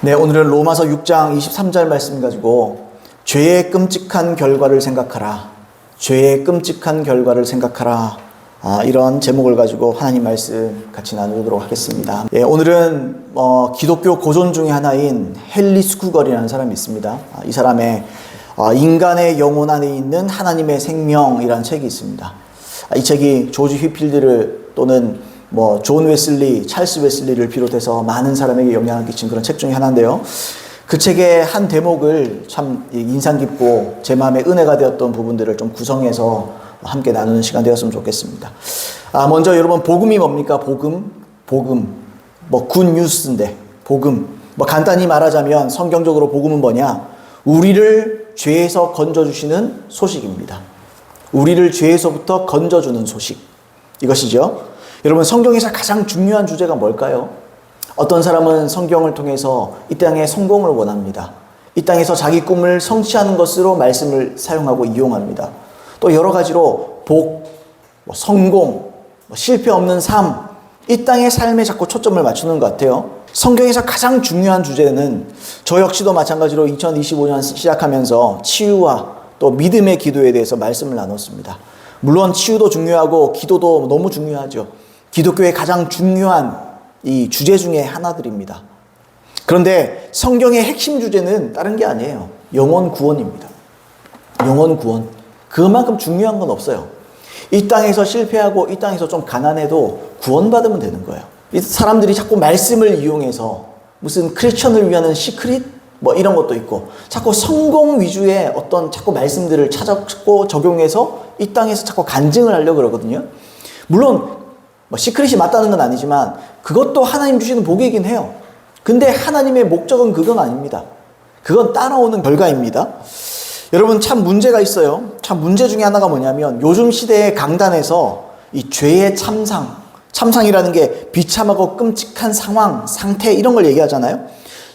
네, 오늘은 로마서 6장 23절 말씀 가지고 죄의 끔찍한 결과를 생각하라. 죄의 끔찍한 결과를 생각하라. 이런 제목을 가지고 하나님 말씀 같이 나누도록 하겠습니다. 예, 오늘은 기독교 고전 중에 하나인 헨리 스쿠걸이라는 사람이 있습니다. 이 사람의 인간의 영혼 안에 있는 하나님의 생명이라는 책이 있습니다. 이 책이 조지 휘필드를 또는 존 웨슬리, 찰스 웨슬리를 비롯해서 많은 사람에게 영향을 끼친 그런 책 중에 하나인데요. 그 책의 한 대목을 참 인상 깊고 제 마음에 은혜가 되었던 부분들을 좀 구성해서 함께 나누는 시간 되었으면 좋겠습니다. 먼저 여러분, 복음이 뭡니까? 복음. 굿 뉴스인데, 복음. 간단히 말하자면 성경적으로 복음은 뭐냐? 우리를 죄에서 건져주시는 소식입니다. 우리를 죄에서부터 건져주는 소식. 이것이죠. 여러분, 성경에서 가장 중요한 주제가 뭘까요? 어떤 사람은 성경을 통해서 이 땅의 성공을 원합니다. 이 땅에서 자기 꿈을 성취하는 것으로 말씀을 사용하고 이용합니다. 또 여러 가지로 복, 성공, 실패 없는 삶, 이 땅의 삶에 자꾸 초점을 맞추는 것 같아요. 성경에서 가장 중요한 주제는 저 역시도 마찬가지로 2025년 시작하면서 치유와 또 믿음의 기도에 대해서 말씀을 나눴습니다. 물론 치유도 중요하고 기도도 너무 중요하죠. 기독교의 가장 중요한 이 주제 중에 하나들입니다. 그런데 성경의 핵심 주제는 다른 게 아니에요. 영혼 구원입니다. 영혼 구원. 그만큼 중요한 건 없어요. 이 땅에서 실패하고 이 땅에서 좀 가난해도 구원받으면 되는 거예요. 이 사람들이 자꾸 말씀을 이용해서 무슨 크리스천을 위한 시크릿? 이런 것도 있고 자꾸 성공 위주의 어떤 자꾸 말씀들을 찾고 적용해서 이 땅에서 자꾸 간증을 하려고 그러거든요. 물론 시크릿이 맞다는 건 아니지만 그것도 하나님 주시는 복이긴 해요. 근데 하나님의 목적은 그건 아닙니다. 그건 따라오는 결과입니다. 여러분, 참 문제가 있어요. 참 문제 중에 하나가 뭐냐면 요즘 시대의 강단에서 이 죄의 참상이라는 게 비참하고 끔찍한 상황, 상태 이런 걸 얘기하잖아요.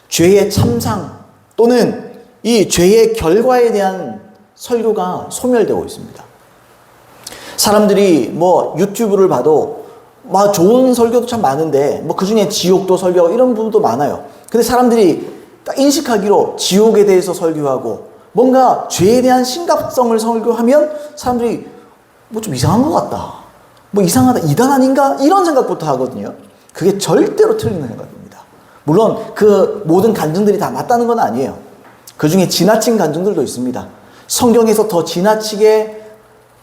죄의 참상 또는 이 죄의 결과에 대한 설교가 소멸되고 있습니다. 사람들이 유튜브를 봐도 좋은 설교도 참 많은데 그 중에 지옥도 설교하고 이런 부분도 많아요. 근데 사람들이 딱 인식하기로 지옥에 대해서 설교하고 뭔가 죄에 대한 심각성을 설교하면 사람들이 좀 이상한 것 같다. 이상하다. 이단 아닌가? 이런 생각부터 하거든요. 그게 절대로 틀린 생각입니다. 물론 그 모든 간증들이 다 맞다는 건 아니에요. 그 중에 지나친 간증들도 있습니다. 성경에서 더 지나치게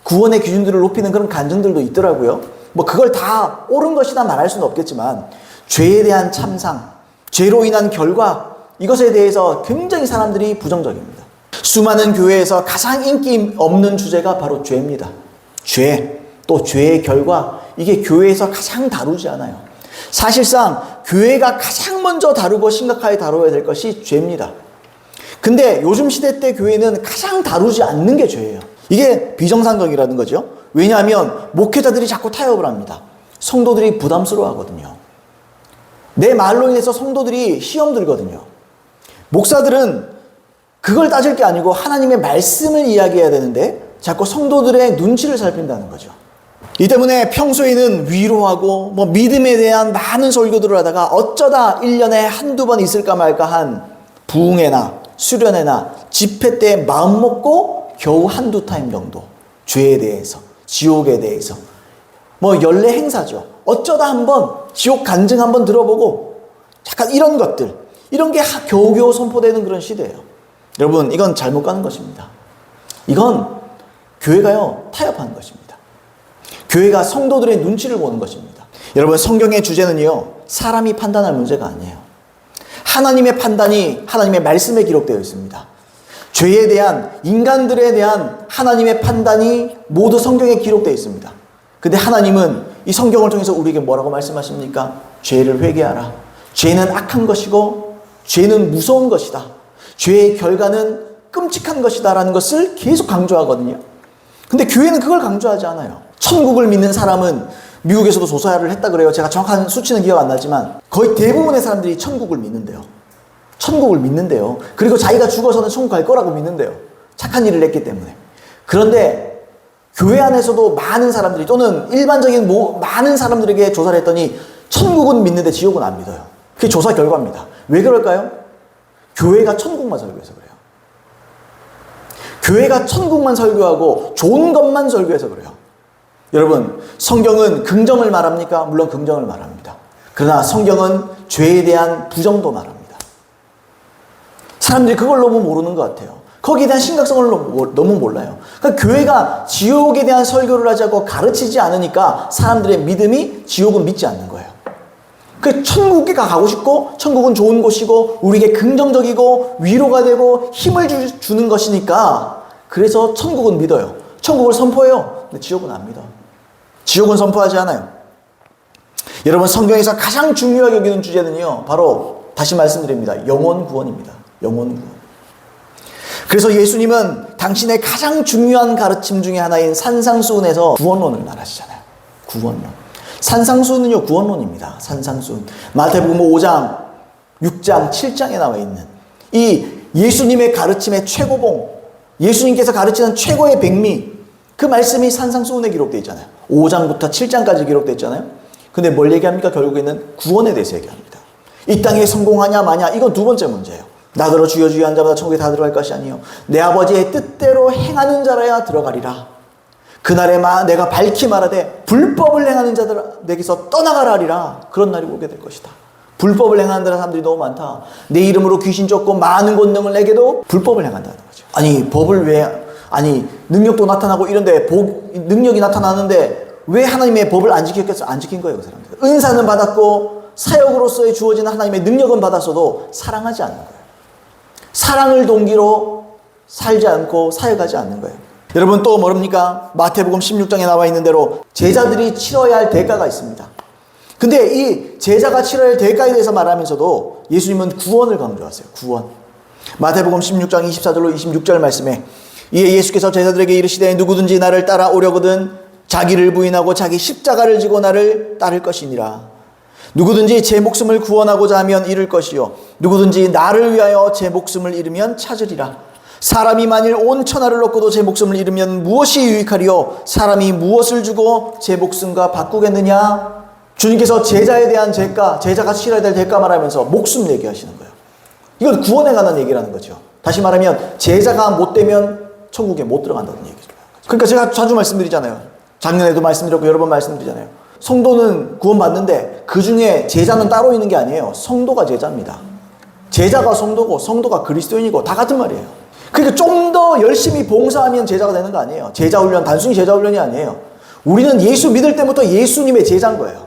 구원의 기준들을 높이는 그런 간증들도 있더라고요. 그걸 다 옳은 것이다 말할 수는 없겠지만 죄에 대한 참상, 죄로 인한 결과 이것에 대해서 굉장히 사람들이 부정적입니다. 수많은 교회에서 가장 인기 없는 주제가 바로 죄입니다. 죄, 또 죄의 결과, 이게 교회에서 가장 다루지 않아요. 사실상 교회가 가장 먼저 다루고 심각하게 다뤄야 될 것이 죄입니다. 근데 요즘 시대 때 교회는 가장 다루지 않는 게 죄예요. 이게 비정상적이라는 거죠. 왜냐하면 목회자들이 자꾸 타협을 합니다. 성도들이 부담스러워 하거든요. 내 말로 인해서 성도들이 시험 들거든요. 목사들은 그걸 따질 게 아니고 하나님의 말씀을 이야기해야 되는데 자꾸 성도들의 눈치를 살핀다는 거죠. 이 때문에 평소에는 위로하고 믿음에 대한 많은 설교들을 하다가 어쩌다 1년에 한두 번 있을까 말까 한 부흥회나 수련회나 집회 때 마음 먹고 겨우 한두 타임 정도 죄에 대해서, 지옥에 대해서 연례 행사죠. 어쩌다 한번 지옥 간증 한번 들어보고 약간 이런 것들, 이런 게 겨우겨우 선포되는 그런 시대예요. 여러분, 이건 잘못 가는 것입니다. 이건 교회가요 타협하는 것입니다. 교회가 성도들의 눈치를 보는 것입니다. 여러분, 성경의 주제는요 사람이 판단할 문제가 아니에요. 하나님의 판단이 하나님의 말씀에 기록되어 있습니다. 죄에 대한, 인간들에 대한 하나님의 판단이 모두 성경에 기록되어 있습니다. 근데 하나님은 이 성경을 통해서 우리에게 뭐라고 말씀하십니까? 죄를 회개하라. 죄는 악한 것이고 죄는 무서운 것이다. 죄의 결과는 끔찍한 것이다 라는 것을 계속 강조하거든요. 근데 교회는 그걸 강조하지 않아요. 천국을 믿는 사람은 미국에서도 조사를 했다 그래요. 제가 정확한 수치는 기억 안 나지만 거의 대부분의 사람들이 천국을 믿는데요. 천국을 믿는데요. 그리고 자기가 죽어서는 천국 갈 거라고 믿는데요. 착한 일을 했기 때문에. 그런데 교회 안에서도 많은 사람들이 또는 일반적인 많은 사람들에게 조사를 했더니 천국은 믿는데 지옥은 안 믿어요. 그게 조사 결과입니다. 왜 그럴까요? 교회가 천국만 설교해서 그래요. 교회가 천국만 설교하고 좋은 것만 설교해서 그래요. 여러분, 성경은 긍정을 말합니까? 물론 긍정을 말합니다. 그러나 성경은 죄에 대한 부정도 말합니다. 사람들이 그걸 너무 모르는 것 같아요. 거기에 대한 심각성을 너무 몰라요. 그러니까 교회가 지옥에 대한 설교를 하지 않고 가르치지 않으니까 사람들의 믿음이 지옥은 믿지 않는 거예요. 그 천국에 가고 싶고 천국은 좋은 곳이고 우리에게 긍정적이고 위로가 되고 힘을 주는 것이니까 그래서 천국은 믿어요. 천국을 선포해요. 근데 지옥은 안 믿어. 지옥은 선포하지 않아요. 여러분, 성경에서 가장 중요하게 여기는 주제는요, 바로 다시 말씀드립니다. 영혼 구원입니다. 영혼 구원. 그래서 예수님은 당신의 가장 중요한 가르침 중에 하나인 산상수훈에서 구원론을 말하시잖아요. 구원론. 산상수훈은요, 구원론입니다. 산상수훈. 마태복음 5장, 6장, 7장에 나와 있는 이 예수님의 가르침의 최고봉, 예수님께서 가르치는 최고의 백미, 그 말씀이 산상수훈에 기록되어 있잖아요. 5장부터 7장까지 기록되어 있잖아요. 근데 뭘 얘기합니까? 결국에는 구원에 대해서 얘기합니다. 이 땅에 성공하냐 마냐, 이건 두 번째 문제예요. 나더러 주여 주여 한 자마다 천국에 다 들어갈 것이 아니요 내 아버지의 뜻대로 행하는 자라야 들어가리라. 그날에 내가 밝히 말하되 불법을 행하는 자들에게서 떠나가라 하리라. 그런 날이 오게 될 것이다. 불법을 행하는 사람들이 너무 많다. 내 이름으로 귀신 쫓고 많은 권능을 내게도 불법을 행한다는 거죠. 아니, 법을 왜, 아니 능력도 나타나고 이런데 능력이 나타나는데 왜 하나님의 법을 안 지켰겠어? 안 지킨 거예요, 그 사람들. 은사는 받았고 사역으로서의 주어지는 하나님의 능력은 받았어도 사랑하지 않는 거예요. 사랑을 동기로 살지 않고 사역하지 않는 거예요. 여러분, 또 모릅니까? 마태복음 16장에 나와 있는 대로 제자들이 치러야 할 대가가 있습니다. 근데 이 제자가 치러야 할 대가에 대해서 말하면서도 예수님은 구원을 강조하세요. 구원. 마태복음 16장 24절로 26절 말씀에 이에 예수께서 제자들에게 이르시되 누구든지 나를 따라오려거든 자기를 부인하고 자기 십자가를 지고 나를 따를 것이니라. 누구든지 제 목숨을 구원하고자 하면 잃을 것이요 누구든지 나를 위하여 제 목숨을 잃으면 찾으리라. 사람이 만일 온 천하를 얻고도 제 목숨을 잃으면 무엇이 유익하리요? 사람이 무엇을 주고 제 목숨과 바꾸겠느냐? 주님께서 제자에 대한 대가, 제자가 치러야 될 대가 말하면서 목숨 얘기하시는 거예요. 이건 구원에 관한 얘기라는 거죠. 다시 말하면 제자가 못 되면 천국에 못 들어간다는 얘기죠. 그러니까 제가 자주 말씀드리잖아요. 작년에도 말씀드렸고 여러 번 말씀드리잖아요. 성도는 구원받는데 그 중에 제자는 따로 있는 게 아니에요. 성도가 제자입니다. 제자가 성도고 성도가 그리스도인이고 다 같은 말이에요. 그러니까 좀 더 열심히 봉사하면 제자가 되는 거 아니에요. 제자 훈련, 단순히 제자 훈련이 아니에요. 우리는 예수 믿을 때부터 예수님의 제자인 거예요.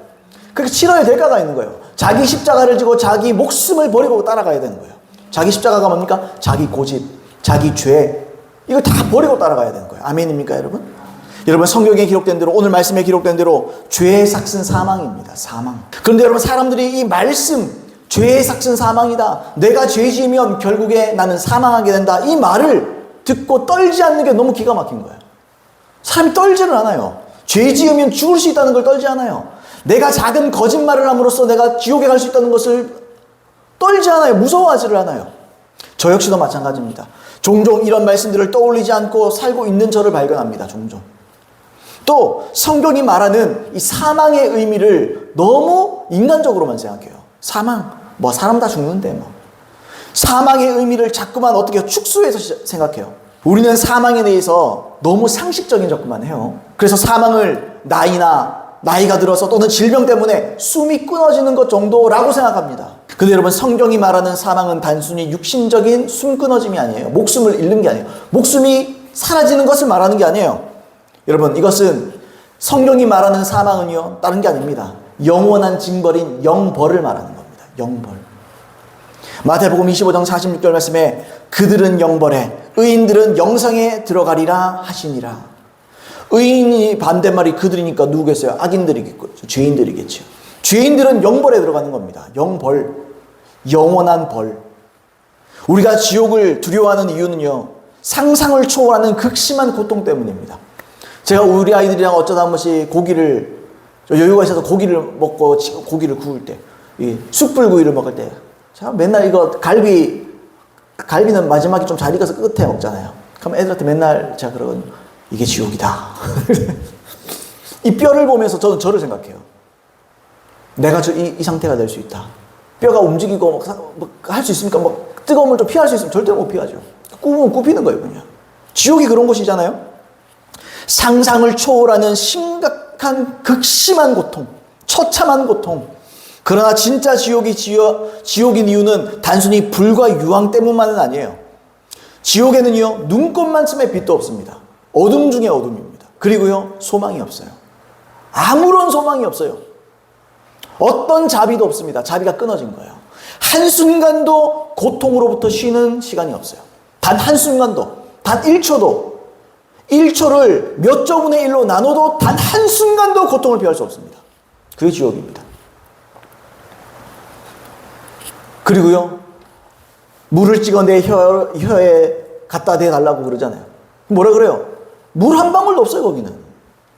그렇게 치러야 될 대가가 있는 거예요. 자기 십자가를 지고 자기 목숨을 버리고 따라가야 되는 거예요. 자기 십자가가 뭡니까? 자기 고집, 자기 죄, 이걸 다 버리고 따라가야 되는 거예요. 아멘입니까, 여러분? 여러분, 성경에 기록된 대로, 오늘 말씀에 기록된 대로 죄의 삭은 사망입니다. 사망. 그런데 여러분, 사람들이 이 말씀, 죄의 삭은 사망이다, 내가 죄 지으면 결국에 나는 사망하게 된다, 이 말을 듣고 떨지 않는 게 너무 기가 막힌 거예요. 사람이 떨지를 않아요. 죄 지으면 죽을 수 있다는 걸 떨지 않아요. 내가 작은 거짓말을 함으로써 내가 지옥에 갈 수 있다는 것을 떨지 않아요. 무서워하지를 않아요. 저 역시도 마찬가지입니다. 종종 이런 말씀들을 떠올리지 않고 살고 있는 저를 발견합니다. 종종. 또 성경이 말하는 이 사망의 의미를 너무 인간적으로만 생각해요. 사망, 뭐 사람 다 죽는데 뭐. 사망의 의미를 자꾸만 어떻게 축소해서 생각해요. 우리는 사망에 대해서 너무 상식적인 접근만 해요. 그래서 사망을 나이가 들어서 또는 질병 때문에 숨이 끊어지는 것 정도라고 생각합니다. 근데 여러분, 성경이 말하는 사망은 단순히 육신적인 숨 끊어짐이 아니에요. 목숨을 잃는 게 아니에요. 목숨이 사라지는 것을 말하는 게 아니에요. 여러분, 이것은 성경이 말하는 사망은요, 다른 게 아닙니다. 영원한 징벌인 영벌을 말하는 겁니다. 영벌. 마태복음 25장 46절 말씀에 그들은 영벌에 의인들은 영생에 들어가리라 하시니라. 의인이 반대말이 그들이니까 누구겠어요? 악인들이겠죠. 죄인들이겠죠. 죄인들은 영벌에 들어가는 겁니다. 영벌. 영원한 벌. 우리가 지옥을 두려워하는 이유는요, 상상을 초월하는 극심한 고통 때문입니다. 제가 우리 아이들이랑 어쩌다 한 번씩 여유가 있어서 고기를 먹고 고기를 구울 때, 숯불구이를 먹을 때, 자, 맨날 이거 갈비는 마지막에 좀 잘 익어서 끝에 먹잖아요. 그럼 애들한테 맨날 제가 그러거든요. 이게 지옥이다. 이 뼈를 보면서 저는 저를 생각해요. 내가 이 상태가 될 수 있다. 뼈가 움직이고 할 수 있습니까? 뜨거운 물 좀 피할 수 있으면 절대 못 피하죠. 굽으면 굽히는 거예요, 그냥. 지옥이 그런 곳이잖아요. 상상을 초월하는 심각한 극심한 고통, 처참한 고통. 그러나 진짜 지옥인 이유는 단순히 불과 유황 때문만은 아니에요. 지옥에는요, 눈꽃만큼의 빛도 없습니다. 어둠 중에 어둠입니다. 그리고요, 소망이 없어요. 아무런 소망이 없어요. 어떤 자비도 없습니다. 자비가 끊어진 거예요. 한순간도 고통으로부터 쉬는 시간이 없어요. 단 한순간도, 단 1초도, 1초를 몇 조분의 1로 나눠도 단 한순간도 고통을 피할 수 없습니다. 그게 지옥입니다. 그리고요, 물을 찍어 내 혀에 갖다 대달라고 그러잖아요. 뭐라 그래요? 물 한 방울도 없어요, 거기는.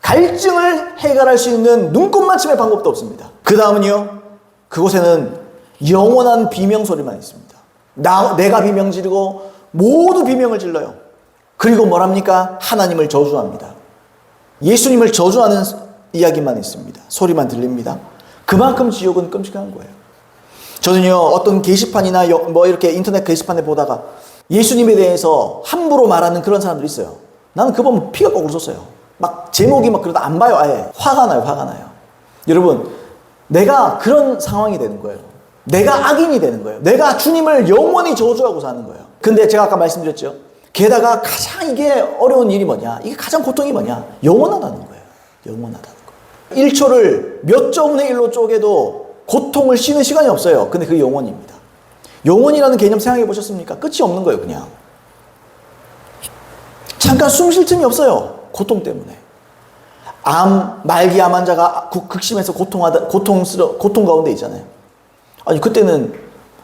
갈증을 해결할 수 있는 눈꽃만큼의 방법도 없습니다. 그 다음은요, 그곳에는 영원한 비명 소리만 있습니다. 내가 비명 지르고 모두 비명을 질러요. 그리고 뭐랍니까? 하나님을 저주합니다. 예수님을 저주하는 이야기만 있습니다. 소리만 들립니다. 그만큼 지옥은 끔찍한 거예요. 저는요, 어떤 게시판이나 뭐 이렇게 인터넷 게시판에 보다가 예수님에 대해서 함부로 말하는 그런 사람들이 있어요. 나는 그거 보면 피가 거꾸로 솟아요. 막 제목이 막 그러다 안 봐요, 아예. 화가 나요. 여러분, 내가 그런 상황이 되는 거예요. 내가 악인이 되는 거예요. 내가 주님을 영원히 저주하고 사는 거예요. 근데 제가 아까 말씀드렸죠. 게다가 가장 이게 어려운 일이 뭐냐? 이게 가장 고통이 뭐냐? 영원하다는 거예요. 영원하다는 거예요. 1초를 몇 조분의 1로 쪼개도 고통을 쉬는 시간이 없어요. 근데 그게 영원입니다. 영원이라는 개념 생각해 보셨습니까? 끝이 없는 거예요, 그냥. 잠깐 숨 쉴 틈이 없어요. 고통 때문에. 말기암 환자가 극심해서 고통 가운데 있잖아요. 아니, 그때는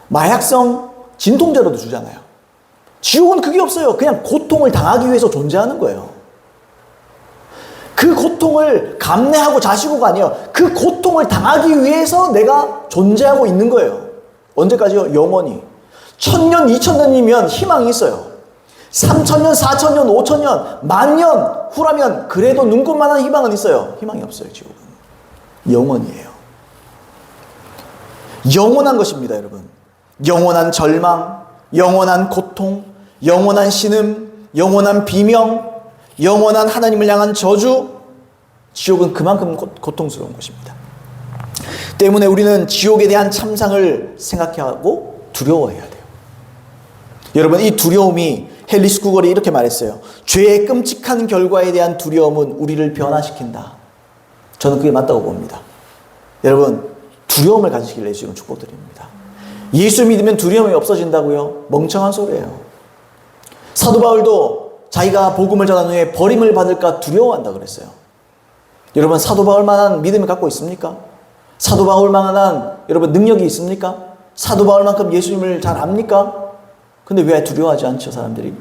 마약성 진통제로도 주잖아요. 지옥은 그게 없어요. 그냥 고통을 당하기 위해서 존재하는 거예요. 그 고통을 감내하고 자시고가 아니에요. 그 고통을 당하기 위해서 내가 존재하고 있는 거예요. 언제까지요? 영원히. 1000년, 2000년이면 희망이 있어요. 3000년, 4000년, 5000년, 만년 후라면 그래도 눈꽃만한 희망은 있어요. 희망이 없어요, 지옥은. 영원이에요. 영원한 것입니다, 여러분. 영원한 절망, 영원한 고통, 영원한 신음, 영원한 비명, 영원한 하나님을 향한 저주. 지옥은 그만큼 고통스러운 것입니다. 때문에 우리는 지옥에 대한 참상을 생각하고 두려워해야 돼요. 여러분, 이 두려움이 헨리스 구걸이 이렇게 말했어요. 죄의 끔찍한 결과에 대한 두려움은 우리를 변화시킨다. 저는 그게 맞다고 봅니다. 여러분, 두려움을 가지시길 예수님은 축복드립니다. 예수 믿으면 두려움이 없어진다고요? 멍청한 소리예요. 사도 바울도 자기가 복음을 전한 후에 버림을 받을까 두려워한다 그랬어요. 여러분, 사도 바울만한 믿음을 갖고 있습니까? 사도 바울만한 여러분 능력이 있습니까? 사도 바울만큼 예수님을 잘 압니까? 근데 왜 두려워하지 않죠, 사람들이?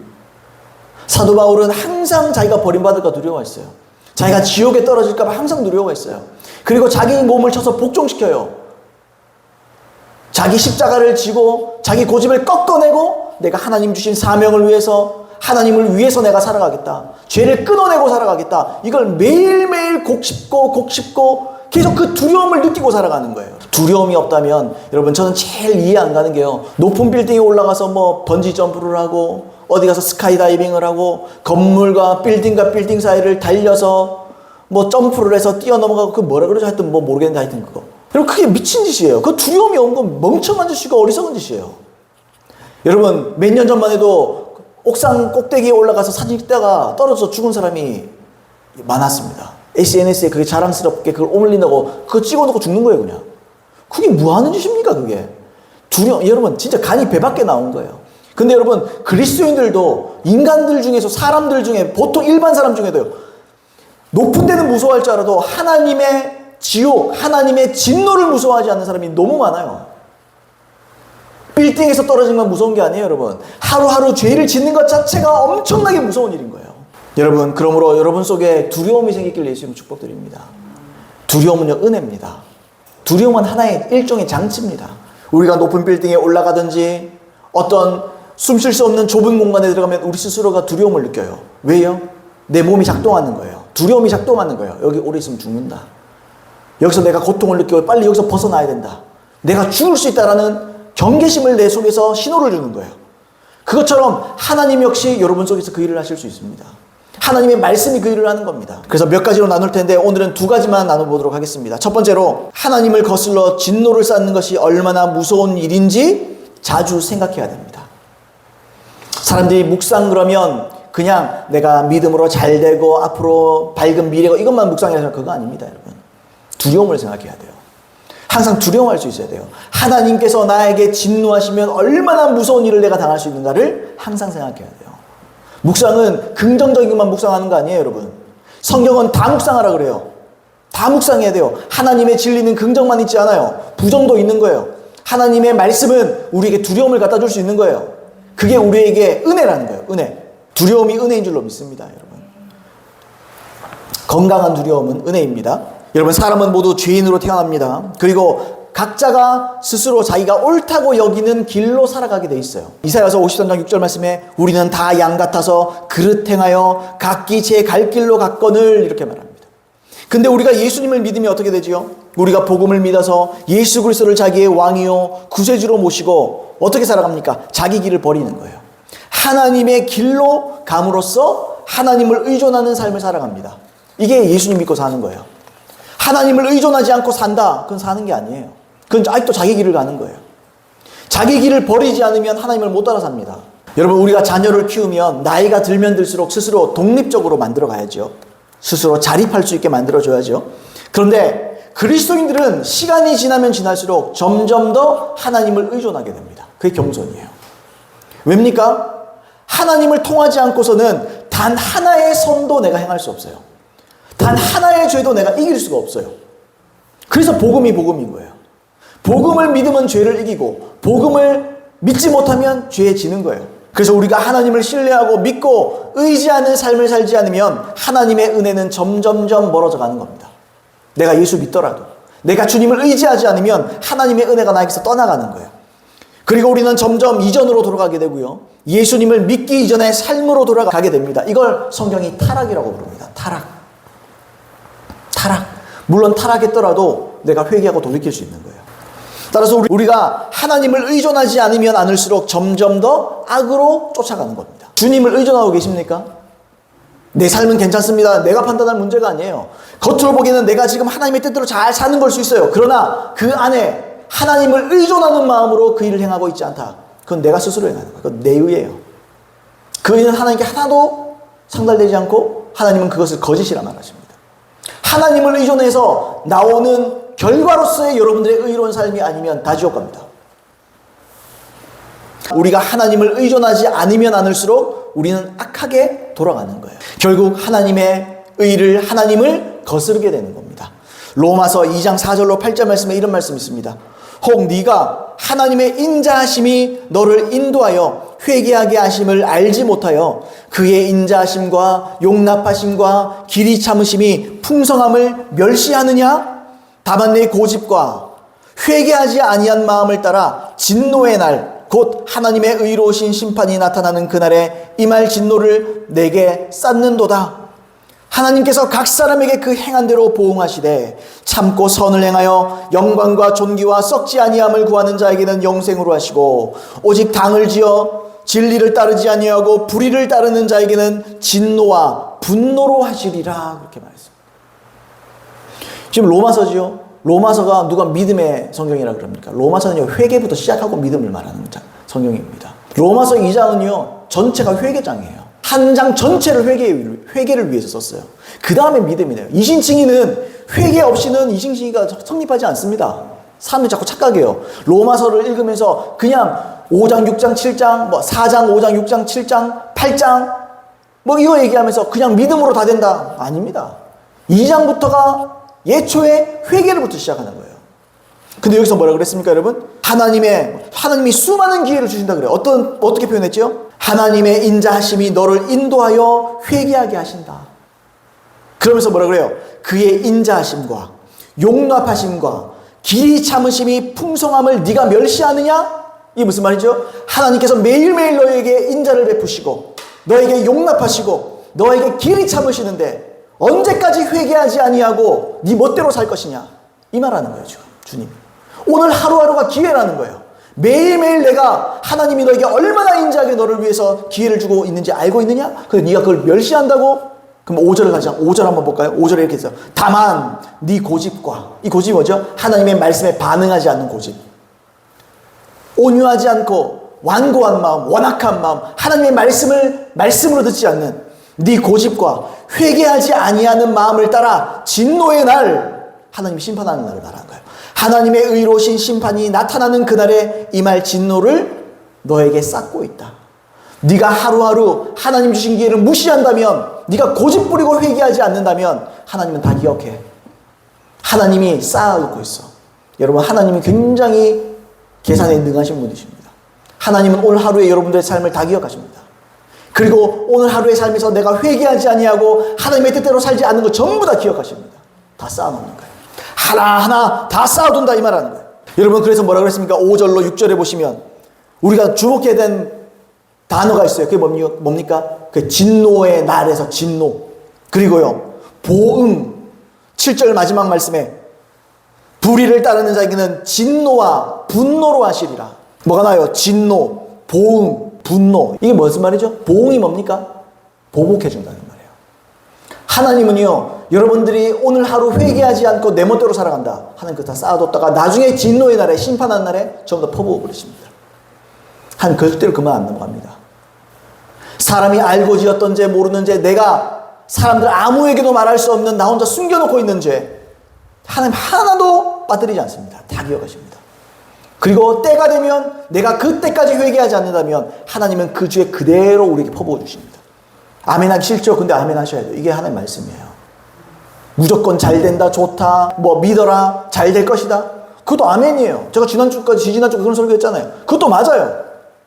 사도 바울은 항상 자기가 버림받을까 두려워했어요. 자기가 지옥에 떨어질까 봐 항상 두려워했어요. 그리고 자기 몸을 쳐서 복종시켜요. 자기 십자가를 지고 자기 고집을 꺾어내고 내가 하나님 주신 사명을 위해서, 하나님을 위해서 내가 살아가겠다. 죄를 끊어내고 살아가겠다. 이걸 매일매일 곡씹고 계속 그 두려움을 느끼고 살아가는 거예요. 두려움이 없다면, 여러분, 저는 제일 이해 안 가는 게요, 높은 빌딩에 올라가서 뭐 번지 점프를 하고 어디 가서 스카이다이빙을 하고 건물과 빌딩과 빌딩 사이를 달려서 뭐 점프를 해서 뛰어넘어가고, 그 뭐라 그러죠? 하여튼 뭐 모르겠는데 하여튼 그거. 여러분, 그게 미친 짓이에요. 그 두려움이 없는 건 멍청한 짓이고 어리석은 짓이에요. 여러분, 몇 년 전만 해도 옥상 꼭대기에 올라가서 사진 찍다가 떨어져서 죽은 사람이 많았습니다. SNS에 그게 자랑스럽게 그걸 올린다고 그거 찍어놓고 죽는 거예요, 그냥. 그게 뭐 하는 짓입니까, 그게? 여러분, 진짜 간이 배 밖에 나온 거예요. 근데 여러분, 그리스도인들도 인간들 중에서, 사람들 중에, 보통 일반 사람 중에도요, 높은 데는 무서워할 줄 알아도 하나님의 지옥, 하나님의 진노를 무서워하지 않는 사람이 너무 많아요. 빌딩에서 떨어지는 건 무서운 게 아니에요, 여러분. 하루하루 죄를 짓는 것 자체가 엄청나게 무서운 일인 거예요. 여러분, 그러므로 여러분 속에 두려움이 생기길 예수님 축복드립니다. 두려움은요, 은혜입니다. 두려움은 하나의 일종의 장치입니다. 우리가 높은 빌딩에 올라가든지 어떤 숨 쉴 수 없는 좁은 공간에 들어가면 우리 스스로가 두려움을 느껴요. 왜요? 내 몸이 작동하는 거예요. 두려움이 작동하는 거예요. 여기 오래 있으면 죽는다. 여기서 내가 고통을 느끼고 빨리 여기서 벗어나야 된다. 내가 죽을 수 있다라는 경계심을 내 속에서 신호를 주는 거예요. 그것처럼 하나님 역시 여러분 속에서 그 일을 하실 수 있습니다. 하나님의 말씀이 그 일을 하는 겁니다. 그래서 몇 가지로 나눌 텐데 오늘은 두 가지만 나눠보도록 하겠습니다. 첫 번째로 하나님을 거슬러 진노를 쌓는 것이 얼마나 무서운 일인지 자주 생각해야 됩니다. 사람들이 묵상 그러면 그냥 내가 믿음으로 잘 되고 앞으로 밝은 미래가 이것만 묵상해서 그거 아닙니다, 여러분. 두려움을 생각해야 돼요. 항상 두려워할 수 있어야 돼요. 하나님께서 나에게 진노하시면 얼마나 무서운 일을 내가 당할 수 있는가를 항상 생각해야 돼요. 묵상은 긍정적인 것만 묵상하는 거 아니에요, 여러분. 성경은 다 묵상하라 그래요. 다 묵상해야 돼요. 하나님의 진리는 긍정만 있지 않아요. 부정도 있는 거예요. 하나님의 말씀은 우리에게 두려움을 갖다 줄 수 있는 거예요. 그게 우리에게 은혜라는 거예요. 은혜. 두려움이 은혜인 줄로 믿습니다, 여러분. 건강한 두려움은 은혜입니다. 여러분, 사람은 모두 죄인으로 태어납니다. 그리고 각자가 스스로 자기가 옳다고 여기는 길로 살아가게 돼 있어요. 이사야서 53장 6절 말씀에 우리는 다 양 같아서 그릇 행하여 각기 제 갈 길로 갔거늘 이렇게 말합니다. 근데 우리가 예수님을 믿으면 어떻게 되지요? 우리가 복음을 믿어서 예수 그리스도를 자기의 왕이요 구세주로 모시고 어떻게 살아갑니까? 자기 길을 버리는 거예요. 하나님의 길로 감으로써 하나님을 의존하는 삶을 살아갑니다. 이게 예수님 믿고 사는 거예요. 하나님을 의존하지 않고 산다. 그건 사는 게 아니에요. 그건 아직도 자기 길을 가는 거예요. 자기 길을 버리지 않으면 하나님을 못 따라 삽니다. 여러분, 우리가 자녀를 키우면 나이가 들면 들수록 스스로 독립적으로 만들어 가야죠. 스스로 자립할 수 있게 만들어줘야죠. 그런데 그리스도인들은 시간이 지나면 지날수록 점점 더 하나님을 의존하게 됩니다. 그게 겸손이에요. 왜입니까? 하나님을 통하지 않고서는 단 하나의 선도 내가 행할 수 없어요. 단 하나의 죄도 내가 이길 수가 없어요. 그래서 복음이 복음인 거예요. 복음을 믿으면 죄를 이기고 복음을 믿지 못하면 죄에 지는 거예요. 그래서 우리가 하나님을 신뢰하고 믿고 의지하는 삶을 살지 않으면 하나님의 은혜는 점점점 멀어져 가는 겁니다. 내가 예수 믿더라도 내가 주님을 의지하지 않으면 하나님의 은혜가 나에게서 떠나가는 거예요. 그리고 우리는 점점 이전으로 돌아가게 되고요. 예수님을 믿기 이전의 삶으로 돌아가게 됩니다. 이걸 성경이 타락이라고 부릅니다. 타락. 물론 타락했더라도 내가 회개하고 돌이킬 수 있는 거예요. 따라서 우리가 하나님을 의존하지 않으면 않을수록 점점 더 악으로 쫓아가는 겁니다. 주님을 의존하고 계십니까? 내 삶은 괜찮습니다. 내가 판단할 문제가 아니에요. 겉으로 보기에는 내가 지금 하나님의 뜻대로 잘 사는 걸 수 있어요. 그러나 그 안에 하나님을 의존하는 마음으로 그 일을 행하고 있지 않다. 그건 내가 스스로 행하는 거예요. 그건 내 의예요. 그 일은 하나님께 하나도 상달되지 않고 하나님은 그것을 거짓이라 말하십니다. 하나님을 의존해서 나오는 결과로서의 여러분들의 의로운 삶이 아니면 다 지옥 갑니다. 우리가 하나님을 의존하지 않으면 않을수록 우리는 악하게 돌아가는 거예요. 결국 하나님의 의를, 하나님을 거스르게 되는 겁니다. 로마서 2장 4절로 8절 말씀에 이런 말씀이 있습니다. 혹 네가 하나님의 인자하심이 너를 인도하여 회개하게 하심을 알지 못하여 그의 인자하심과 용납하심과 길이 참으심이 풍성함을 멸시하느냐? 다만 내 고집과 회개하지 아니한 마음을 따라 진노의 날 곧 하나님의 의로우신 심판이 나타나는 그날에 임할 진노를 내게 쌓는도다. 하나님께서 각 사람에게 그 행한 대로 보응하시되 참고 선을 행하여 영광과 존귀와 썩지 아니함을 구하는 자에게는 영생으로 하시고 오직 당을 지어 진리를 따르지 아니하고 불의를 따르는 자에게는 진노와 분노로 하시리라. 그렇게 말했습니다. 지금 로마서지요. 로마서가 누가 믿음의 성경이라 그럽니까? 로마서는요, 회개부터 시작하고 믿음을 말하는 성경입니다. 로마서 2장은요, 전체가 회개장이에요. 한 장 전체를 회개를 위해서 썼어요. 그 다음에 믿음이네요. 이신칭의는 회개 없이는 이신칭의가 성립하지 않습니다. 사람들이 자꾸 착각해요. 로마서를 읽으면서 그냥 5장, 6장, 7장, 4장, 5장, 6장, 7장, 8장 이거 얘기하면서 그냥 믿음으로 다 된다. 아닙니다. 2장부터가 예초에 회개를부터 시작하는 거예요. 근데 여기서 뭐라 그랬습니까, 여러분? 하나님이 수많은 기회를 주신다 그래요. 어떻게 표현했죠? 하나님의 인자하심이 너를 인도하여 회개하게 하신다. 그러면서 뭐라 그래요? 그의 인자하심과 용납하심과 길이 참으심이 풍성함을 네가 멸시하느냐? 이게 무슨 말이죠? 하나님께서 매일매일 너에게 인자를 베푸시고 너에게 용납하시고 너에게 길이 참으시는데 언제까지 회개하지 아니하고 네 멋대로 살 것이냐? 이 말하는 거예요, 지금 주님. 오늘 하루하루가 기회라는 거예요. 매일매일 내가 하나님이 너에게 얼마나 인자하게 너를 위해서 기회를 주고 있는지 알고 있느냐? 근데 네가 그걸 멸시한다고? 그럼 5절을 가자. 5절 한번 볼까요? 5절에 이렇게 있어요. 다만 네 고집과, 이 고집이 뭐죠? 하나님의 말씀에 반응하지 않는 고집. 온유하지 않고 완고한 마음, 완악한 마음, 하나님의 말씀으로 듣지 않는 네 고집과 회개하지 아니하는 마음을 따라 진노의 날, 하나님이 심판하는 날을 말하는 거예요. 하나님의 의로우신 심판이 나타나는 그날에 임할 진노를 너에게 쌓고 있다. 네가 하루하루 하나님 주신 기회를 무시한다면, 네가 고집 부리고 회개하지 않는다면 하나님은 다 기억해. 하나님이 쌓아놓고 있어. 여러분, 하나님이 굉장히 계산에 능하신 분이십니다. 하나님은 오늘 하루에 여러분들의 삶을 다 기억하십니다. 그리고 오늘 하루의 삶에서 내가 회개하지 아니하고 하나님의 뜻대로 살지 않는 거 전부 다 기억하십니다. 다 쌓아놓는 거예요. 하나하나 다 쌓아둔다 이 말하는 거예요. 여러분, 그래서 뭐라고 그랬습니까? 5절로 6절에 보시면 우리가 주목해야 된 단어가 있어요. 그게 뭡니까? 그 진노의 날에서 진노. 그리고요, 보응. 7절 마지막 말씀에 불의를 따르는 자에게는 진노와 분노로 하시리라. 뭐가 나요? 진노, 보응, 분노. 이게 무슨 말이죠? 보응이 뭡니까? 보복해 준다는 말이에요. 하나님은요, 여러분들이 오늘 하루 회개하지 않고 내 멋대로 살아간다. 하나님 그거 다 쌓아뒀다가 나중에 진노의 날에, 심판하는 날에 전부 다 퍼부어 버리십니다. 하나님 절대로 그만 안 넘어갑니다. 사람이 알고 지었던 죄, 모르는 죄, 내가 사람들 아무에게도 말할 수 없는 나 혼자 숨겨놓고 있는 죄, 하나님 하나도 빠뜨리지 않습니다. 다 기억하십니다. 그리고 때가 되면 내가 그때까지 회개하지 않는다면 하나님은 그 죄 그대로 우리에게 퍼부어 주십니다. 아멘 하기 싫죠? 근데 아멘 하셔야 돼요. 이게 하나님의 말씀이에요. 무조건 잘 된다, 좋다, 뭐 믿어라, 잘 될 것이다. 그것도 아멘이에요. 제가 지지난주까지 그런 설교 했잖아요. 그것도 맞아요.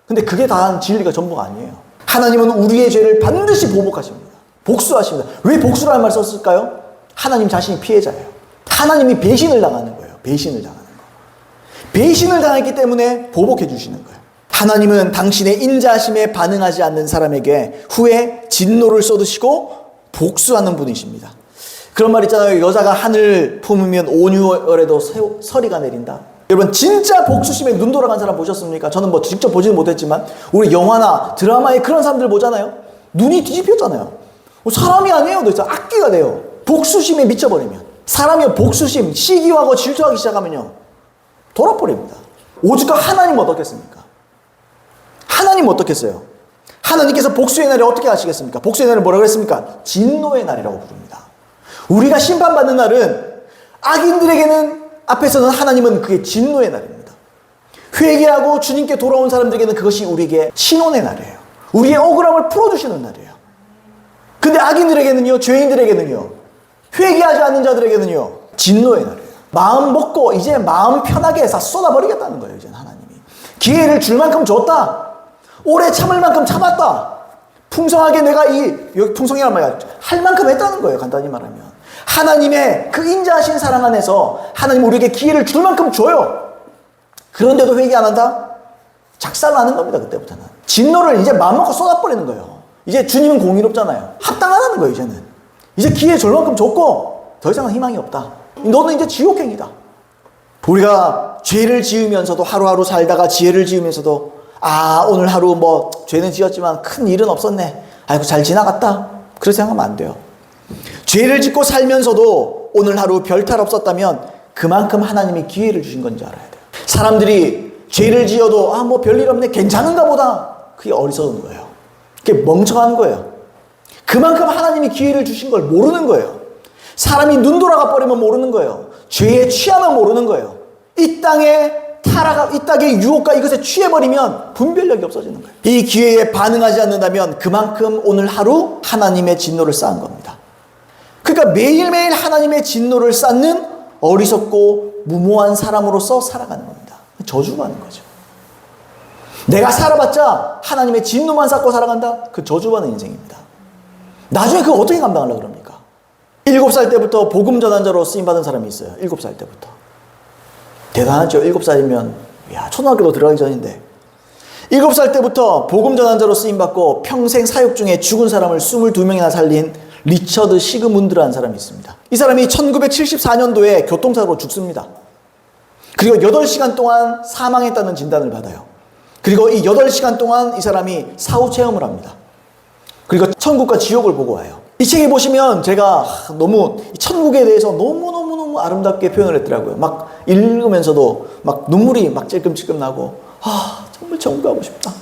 근데 그게 다 진리가 전부가 아니에요. 하나님은 우리의 죄를 반드시 보복하십니다. 복수하십니다. 왜 복수라는 말을 썼을까요? 하나님 자신이 피해자예요. 하나님이 배신을 당하는 거예요. 배신을 당하는 거. 배신을 당했기 때문에 보복해 주시는 거예요. 하나님은 당신의 인자하심에 반응하지 않는 사람에게 후에 진노를 쏟으시고 복수하는 분이십니다. 그런 말 있잖아요. 여자가 하늘 품으면 온유월에도 서리가 내린다. 여러분, 진짜 복수심에 눈 돌아간 사람 보셨습니까? 저는 뭐 직접 보지는 못했지만 우리 영화나 드라마에 그런 사람들 보잖아요. 눈이 뒤집혔잖아요. 사람이 아니에요. 도대체 악귀가 돼요. 복수심에 미쳐버리면. 사람이 복수심, 시기하고 질투하기 시작하면요, 돌아버립니다. 오죽 하나님 어떻겠습니까? 하나님 어떻겠어요? 하나님께서 복수의 날에 어떻게 하시겠습니까? 복수의 날을 뭐라고 했습니까? 진노의 날이라고 부릅니다. 우리가 심판받는 날은 악인들에게는 앞에서는 하나님은 그게 진노의 날입니다. 회개하고 주님께 돌아온 사람들에게는 그것이 우리에게 신원의 날이에요. 우리의 억울함을 풀어주시는 날이에요. 근데 악인들에게는요, 죄인들에게는요, 회개하지 않는 자들에게는요, 진노의 날이에요. 마음 먹고 이제 마음 편하게 다 쏟아버리겠다는 거예요. 이제 하나님이 기회를 줄 만큼 줬다. 오래 참을 만큼 참았다. 풍성하게 내가 여기 풍성이란 말이야, 할 만큼 했다는 거예요. 간단히 말하면 하나님의 그 인자하신 사랑 안에서 하나님 우리에게 기회를 줄 만큼 줘요. 그런데도 회개 안 한다? 작살나는 겁니다. 그때부터는 진노를 이제 마음 먹고 쏟아버리는 거예요. 이제 주님은 공의롭잖아요. 합당하다는 거예요. 이제 기회 줄 만큼 줬고 더 이상은 희망이 없다. 너는 이제 지옥행이다. 우리가 죄를 지으면서도 하루하루 살다가 지혜를 지으면서도 오늘 하루 뭐 죄는 지었지만 큰 일은 없었네, 아이고 잘 지나갔다, 그렇게 생각하면 안 돼요. 죄를 짓고 살면서도 오늘 하루 별탈 없었다면 그만큼 하나님이 기회를 주신 건지 알아야 돼요. 사람들이 죄를 지어도 뭐 별일 없네, 괜찮은가 보다, 그게 어리석은 거예요. 그게 멍청한 거예요. 그만큼 하나님이 기회를 주신 걸 모르는 거예요. 사람이 눈 돌아가 버리면 모르는 거예요. 죄에 취하면 모르는 거예요. 이 땅의 유혹과 이것에 취해버리면 분별력이 없어지는 거예요. 이 기회에 반응하지 않는다면 그만큼 오늘 하루 하나님의 진노를 쌓은 겁니다. 그러니까 매일매일 하나님의 진노를 쌓는 어리석고 무모한 사람으로서 살아가는 겁니다. 저주받는 거죠. 내가 살아봤자 하나님의 진노만 쌓고 살아간다? 그 저주받는 인생입니다. 나중에 그거 어떻게 감당하려고 그럽니까? 7살 때부터 복음 전환자로 쓰임받은 사람이 있어요. 7살 때부터. 대단하죠. 7살이면 초등학교도 들어가기 전인데 7살 때부터 복음 전환자로 쓰임받고 평생 사역 중에 죽은 사람을 22명이나 살린 리처드 시그문드라는 사람이 있습니다. 이 사람이 1974년도에 교통사고로 죽습니다. 그리고 8시간 동안 사망했다는 진단을 받아요. 그리고 이 8시간 동안 이 사람이 사후 체험을 합니다. 그리고 천국과 지옥을 보고 와요. 이 책에 보시면 제가 너무 천국에 대해서 너무너무 아름답게 표현을 했더라고요. 막 읽으면서도 막 눈물이 막 찔끔찔끔 나고, 정말 천국 가고 싶다.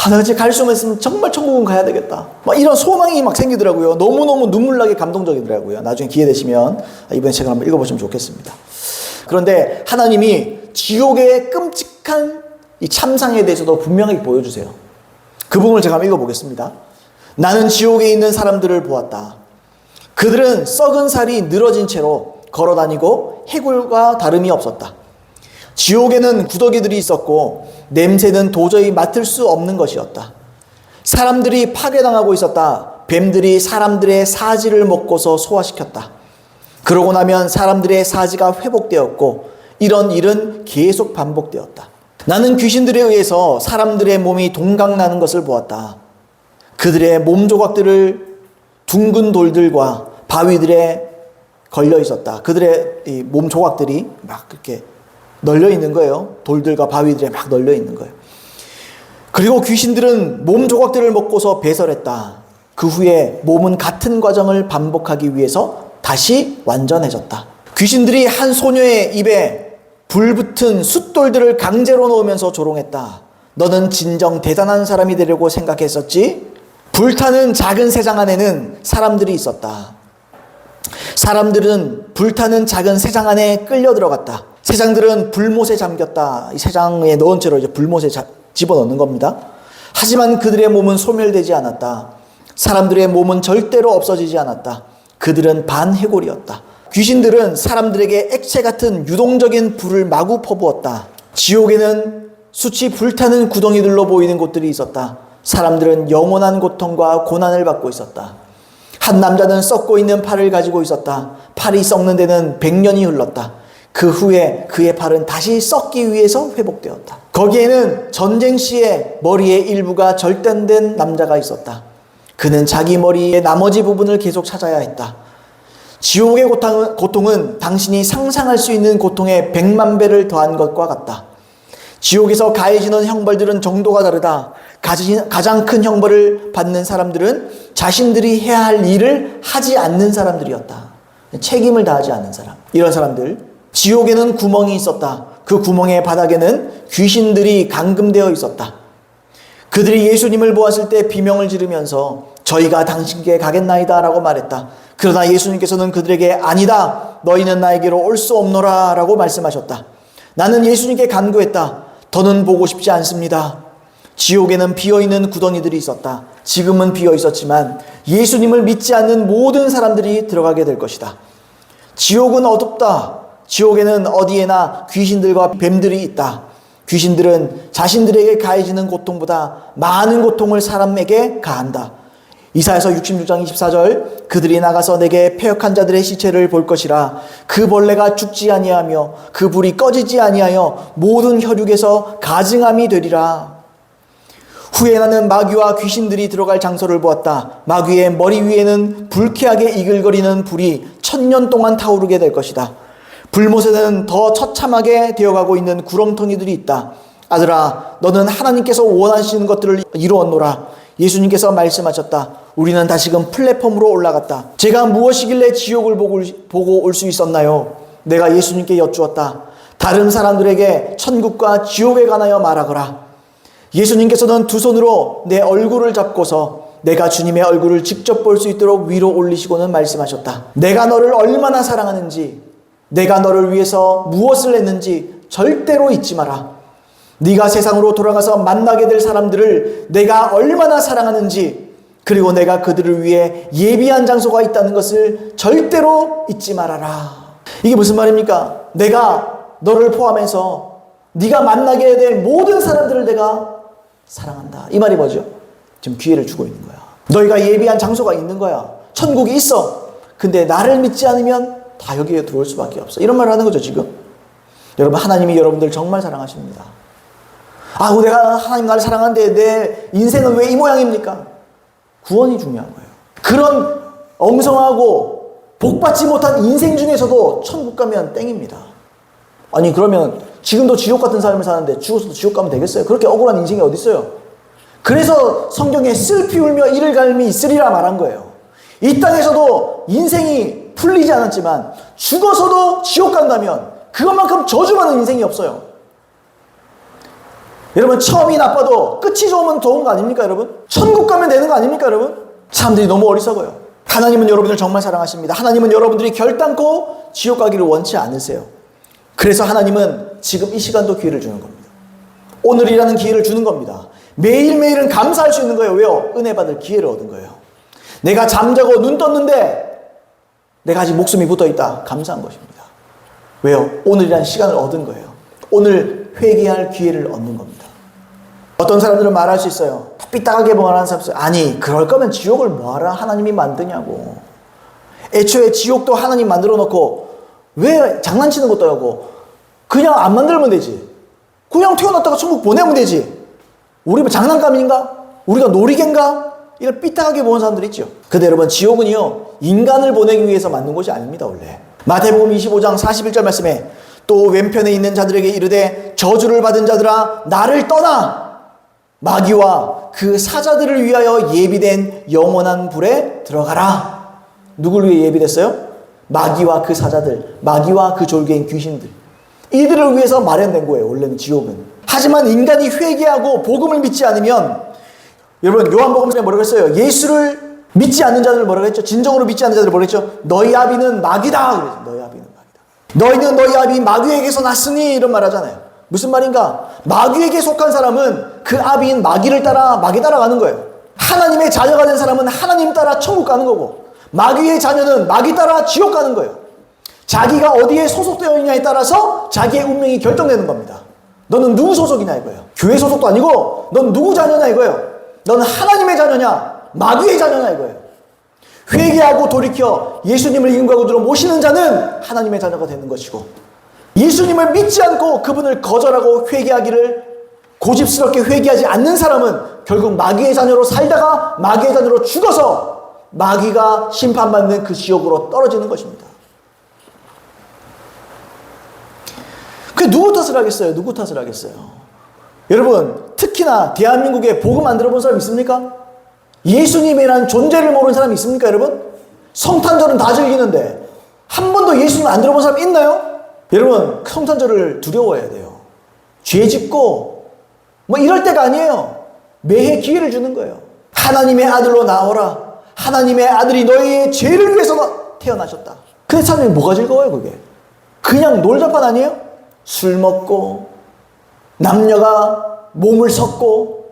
내가 이제 갈 수만 있으면 정말 천국은 가야 되겠다. 막 이런 소망이 막 생기더라고요. 너무너무 눈물나게 감동적이더라고요. 나중에 기회 되시면 이번 책을 한번 읽어보시면 좋겠습니다. 그런데 하나님이 지옥의 끔찍한 이 참상에 대해서도 분명하게 보여주세요. 그 부분을 제가 한번 읽어보겠습니다. 나는 지옥에 있는 사람들을 보았다. 그들은 썩은 살이 늘어진 채로 걸어다니고 해골과 다름이 없었다. 지옥에는 구더기들이 있었고 냄새는 도저히 맡을 수 없는 것이었다. 사람들이 파괴당하고 있었다. 뱀들이 사람들의 사지를 먹고서 소화시켰다. 그러고 나면 사람들의 사지가 회복되었고 이런 일은 계속 반복되었다. 나는 귀신들에 의해서 사람들의 몸이 동강나는 것을 보았다. 그들의 몸 조각들을 둥근 돌들과 바위들에 걸려 있었다. 그들의 이 몸 조각들이 막 그렇게 널려 있는 거예요. 돌들과 바위들에 막 널려 있는 거예요. 그리고 귀신들은 몸 조각들을 먹고서 배설했다. 그 후에 몸은 같은 과정을 반복하기 위해서 다시 완전해졌다. 귀신들이 한 소녀의 입에 불붙은 숫돌들을 강제로 넣으면서 조롱했다. 너는 진정 대단한 사람이 되려고 생각했었지? 불타는 작은 새장 안에는 사람들이 있었다. 사람들은 불타는 작은 새장 안에 끌려 들어갔다. 새장들은 불못에 잠겼다. 이 새장에 넣은 채로 이제 불못에 집어넣는 겁니다. 하지만 그들의 몸은 소멸되지 않았다. 사람들의 몸은 절대로 없어지지 않았다. 그들은 반해골이었다. 귀신들은 사람들에게 액체 같은 유동적인 불을 마구 퍼부었다. 지옥에는 숯이 불타는 구덩이들로 보이는 곳들이 있었다. 사람들은 영원한 고통과 고난을 받고 있었다. 한 남자는 썩고 있는 팔을 가지고 있었다. 팔이 썩는 데는 100년이 흘렀다. 그 후에 그의 팔은 다시 썩기 위해서 회복되었다. 거기에는 전쟁 시에 머리의 일부가 절단된 남자가 있었다. 그는 자기 머리의 나머지 부분을 계속 찾아야 했다. 지옥의 고통은 당신이 상상할 수 있는 고통의 100만 배를 더한 것과 같다. 지옥에서 가해지는 형벌들은 정도가 다르다. 가장 큰 형벌을 받는 사람들은 자신들이 해야 할 일을 하지 않는 사람들이었다. 책임을 다하지 않는 사람. 이런 사람들. 지옥에는 구멍이 있었다. 그 구멍의 바닥에는 귀신들이 감금되어 있었다. 그들이 예수님을 보았을 때 비명을 지르면서 저희가 당신께 가겠나이다 라고 말했다. 그러나 예수님께서는 그들에게 아니다. 너희는 나에게로 올 수 없노라 라고 말씀하셨다. 나는 예수님께 간구했다. 더는 보고 싶지 않습니다. 지옥에는 비어있는 구덩이들이 있었다. 지금은 비어 있었지만 예수님을 믿지 않는 모든 사람들이 들어가게 될 것이다. 지옥은 어둡다. 지옥에는 어디에나 귀신들과 뱀들이 있다. 귀신들은 자신들에게 가해지는 고통보다 많은 고통을 사람에게 가한다. 이사야서 66장 24절 그들이 나가서 내게 패역한 자들의 시체를 볼 것이라. 그 벌레가 죽지 아니하며 그 불이 꺼지지 아니하여 모든 혈육에서 가증함이 되리라. 후에 나는 마귀와 귀신들이 들어갈 장소를 보았다. 마귀의 머리 위에는 불쾌하게 이글거리는 불이 1000년 동안 타오르게 될 것이다. 불못에는 더 처참하게 되어가고 있는 구렁텅이들이 있다. 아들아, 너는 하나님께서 원하시는 것들을 이루었노라. 예수님께서 말씀하셨다. 우리는 다시금 플랫폼으로 올라갔다. 제가 무엇이길래 지옥을 보고 올 수 있었나요? 내가 예수님께 여쭈었다. 다른 사람들에게 천국과 지옥에 관하여 말하거라. 예수님께서는 두 손으로 내 얼굴을 잡고서 내가 주님의 얼굴을 직접 볼 수 있도록 위로 올리시고는 말씀하셨다. 내가 너를 얼마나 사랑하는지, 내가 너를 위해서 무엇을 했는지 절대로 잊지 마라. 네가 세상으로 돌아가서 만나게 될 사람들을 내가 얼마나 사랑하는지, 그리고 내가 그들을 위해 예비한 장소가 있다는 것을 절대로 잊지 말아라. 이게 무슨 말입니까? 내가 너를 포함해서 네가 만나게 될 모든 사람들을 내가 사랑한다. 이 말이 뭐죠? 지금 기회를 주고 있는 거야. 너희가 예비한 장소가 있는 거야. 천국이 있어. 근데 나를 믿지 않으면 다 여기에 들어올 수밖에 없어. 이런 말을 하는 거죠, 지금. 여러분, 하나님이 여러분들 정말 사랑하십니다. 내가 하나님 나를 사랑하는데 내 인생은 왜 이 모양입니까? 구원이 중요한 거예요. 그런 엉성하고 복받지 못한 인생 중에서도 천국 가면 땡입니다. 아니 그러면 지금도 지옥 같은 삶을 사는데 죽어서도 지옥 가면 되겠어요? 그렇게 억울한 인생이 어디 있어요? 그래서 성경에 슬피 울며 이를 갈미 있으리라 말한 거예요. 이 땅에서도 인생이 풀리지 않았지만 죽어서도 지옥 간다면 그것만큼 저주받는 인생이 없어요. 여러분 처음이 나빠도 끝이 좋으면 좋은 거 아닙니까 여러분? 천국 가면 되는 거 아닙니까 여러분? 사람들이 너무 어리석어요. 하나님은 여러분을 정말 사랑하십니다. 하나님은 여러분들이 결단코 지옥 가기를 원치 않으세요. 그래서 하나님은 지금 이 시간도 기회를 주는 겁니다. 오늘이라는 기회를 주는 겁니다. 매일매일은 감사할 수 있는 거예요. 왜요? 은혜 받을 기회를 얻은 거예요. 내가 잠자고 눈 떴는데 내가 아직 목숨이 붙어있다. 감사한 것입니다. 왜요? 오늘이라는 시간을 얻은 거예요. 오늘 회개할 기회를 얻는 겁니다. 어떤 사람들은 말할 수 있어요. 삐딱하게 말하는 사람 있어요. 아니 그럴 거면 지옥을 뭐하라 하나님이 만드냐고. 애초에 지옥도 하나님 만들어 놓고 왜 장난치는 것도 하고 그냥 안 만들면 되지. 그냥 태어났다가 천국 보내면 되지. 우리 뭐 장난감인가? 우리가 놀이개인가? 이런 삐딱하게 보는 사람들이 있죠. 근데 여러분 지옥은요 인간을 보내기 위해서 만든 곳이 아닙니다. 원래 마태복음 25장 41절 말씀에 또 왼편에 있는 자들에게 이르되 저주를 받은 자들아 나를 떠나 마귀와 그 사자들을 위하여 예비된 영원한 불에 들어가라. 누굴 위해 예비됐어요? 마귀와 그 사자들, 마귀와 그 졸개인 귀신들, 이들을 위해서 마련된 거예요. 원래는 지옥은. 하지만 인간이 회개하고 복음을 믿지 않으면, 여러분 요한복음에 뭐라고 했어요? 예수를 믿지 않는 자들을 뭐라고 했죠? 진정으로 믿지 않는 자들을 뭐라고 했죠? 너희 아비는 마귀다. 그랬죠. 너희 아비는 마귀다. 너희는 너희 아비 마귀에게서 났으니 이런 말 하잖아요. 무슨 말인가? 마귀에게 속한 사람은 그 아비인 마귀를 따라 마귀 따라가는 거예요. 하나님의 자녀가 된 사람은 하나님 따라 천국 가는 거고, 마귀의 자녀는 마귀 따라 지옥 가는 거예요. 자기가 어디에 소속되어 있냐에 따라서 자기의 운명이 결정되는 겁니다. 너는 누구 소속이냐 이거예요. 교회 소속도 아니고 넌 누구 자녀냐 이거예요. 너는 하나님의 자녀냐 마귀의 자녀냐 이거예요. 회개하고 돌이켜 예수님을 이름과 구주로 모시는 자는 하나님의 자녀가 되는 것이고, 예수님을 믿지 않고 그분을 거절하고 회개하기를 고집스럽게 회개하지 않는 사람은 결국 마귀의 자녀로 살다가 마귀의 자녀로 죽어서 마귀가 심판받는 그 지옥으로 떨어지는 것입니다. 그게 누구 탓을 하겠어요? 누구 탓을 하겠어요? 여러분 특히나 대한민국에 복음 안 들어본 사람 있습니까? 예수님이라는 존재를 모르는 사람이 있습니까 여러분? 성탄절은 다 즐기는데 한 번도 예수님 안 들어본 사람 있나요? 여러분 성탄절을 두려워해야 돼요. 죄 짓고 뭐 이럴 때가 아니에요. 매해 기회를 주는 거예요. 하나님의 아들로 나오라. 하나님의 아들이 너희의 죄를 위해서 태어나셨다. 근데 사람이 뭐가 즐거워요 그게? 그냥 놀자판 아니에요? 술 먹고 남녀가 몸을 섞고